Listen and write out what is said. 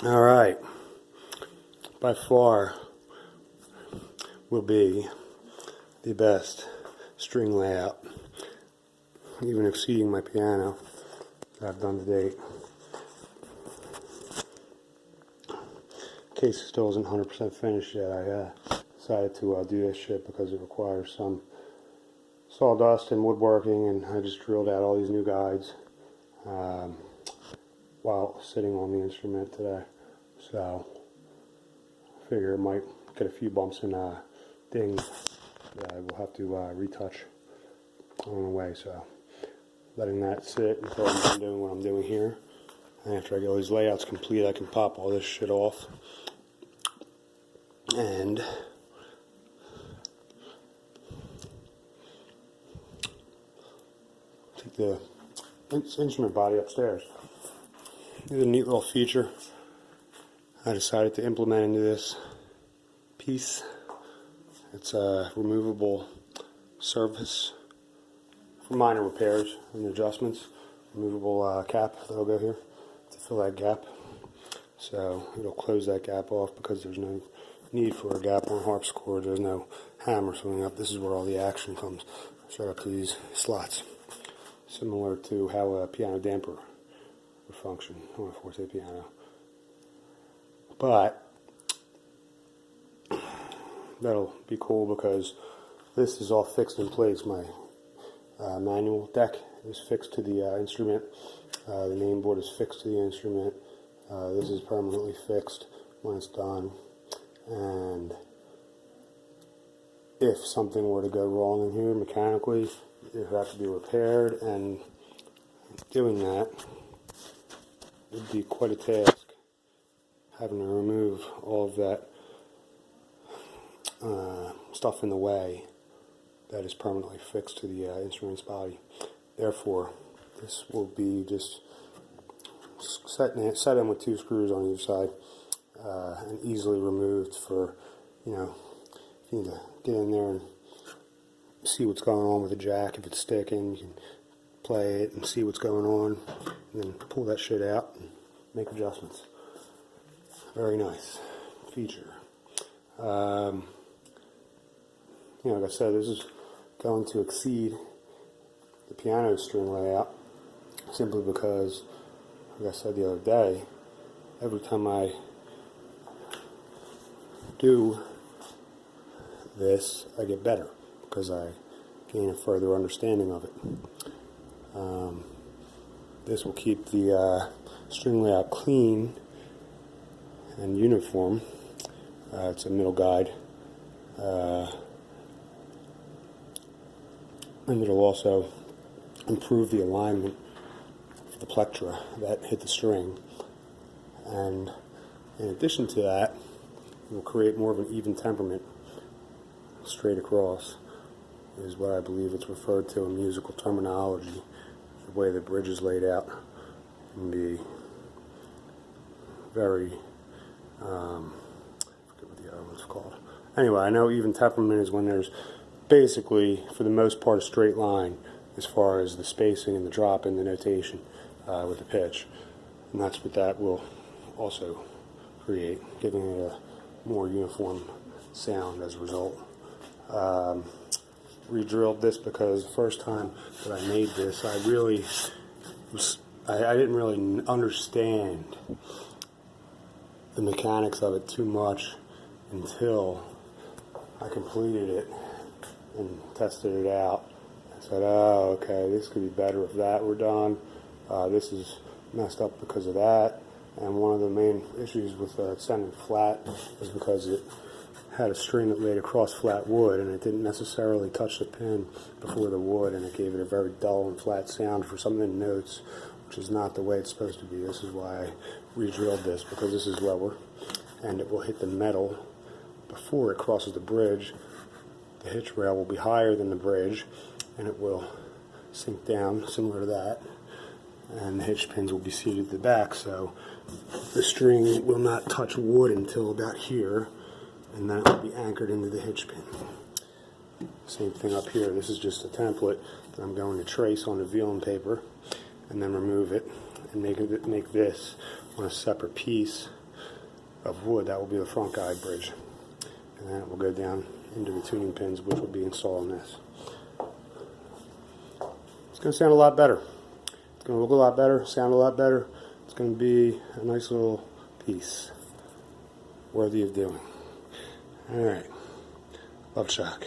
Alright, by far will be the best string layout, even exceeding my piano that I've done to date. Case still isn't 100% finished yet. I decided to do this shit because it requires some sawdust and woodworking, and I just drilled out all these new guides while sitting on the instrument today. So I figure it might get a few bumps and dings that I will have to retouch on the way. So letting that sit until I'm done doing what I'm doing here. And after I get all these layouts complete, I can pop all this shit off and take the instrument body upstairs. This is a neat little feature I decided to implement into this piece. It's a removable surface for minor repairs and adjustments. Removable cap that'll go here to fill that gap. So it'll close that gap off because there's no need for a gap on a harpsichord. There's no hammer swinging up. This is where all the action comes. Straight up to these slots. Similar to how a piano damper would function on a forte piano. But that'll be cool because this is all fixed in place. My manual deck is fixed to the instrument. The main board is fixed to the instrument. This is permanently fixed when it's done. And if something were to go wrong in here mechanically, it would have to be repaired, and doing that would be quite a task, having to remove all of that stuff in the way that is permanently fixed to the instrument's body. Therefore, this will be just set in with 2 screws on either side and easily removed for, if you need to get in there and see what's going on with the jack. If it's sticking, you can play it and see what's going on, and then pull that shit out and make adjustments. Very nice feature. Like I said, this is going to exceed the piano string layout simply because, like I said the other day, every time I do this, I get better because I gain a further understanding of it. This will keep the string layout clean and uniform. It's a middle guide. And it'll also improve the alignment of the plectra that hit the string. And in addition to that, it will create more of an even temperament straight across, is what I believe it's referred to in musical terminology. The way the bridge is laid out can be very, I forget what the other one's called. Anyway, I know even temperament is when there's basically, for the most part, a straight line as far as the spacing and the drop in the notation with the pitch. And that's what that will also create, giving it a more uniform sound as a result. Re-drilled this because the first time that I made this, I didn't really understand the mechanics of it too much until I completed it and tested it out. I said, oh, okay, this could be better if that were done. This is messed up because of that. And one of the main issues with sending flat is because it had a string that laid across flat wood, and it didn't necessarily touch the pin before the wood, and it gave it a very dull and flat sound for some of the notes, which is not the way it's supposed to be. This is why I re-drilled this, because this is lower, and it will hit the metal before it crosses the bridge. The hitch rail will be higher than the bridge, and it will sink down similar to that, and the hitch pins will be seated at the back, so the string will not touch wood until about here, and then it will be anchored into the hitch pin. Same thing up here. This is just a template that I'm going to trace on the vellum paper and then remove it and make this on a separate piece of wood. That will be the front guide bridge. And then it will go down into the tuning pins, which will be installed in this. It's going to sound a lot better. It's going to look a lot better, sound a lot better. It's going to be a nice little piece, worthy of doing. Alright, love Shock.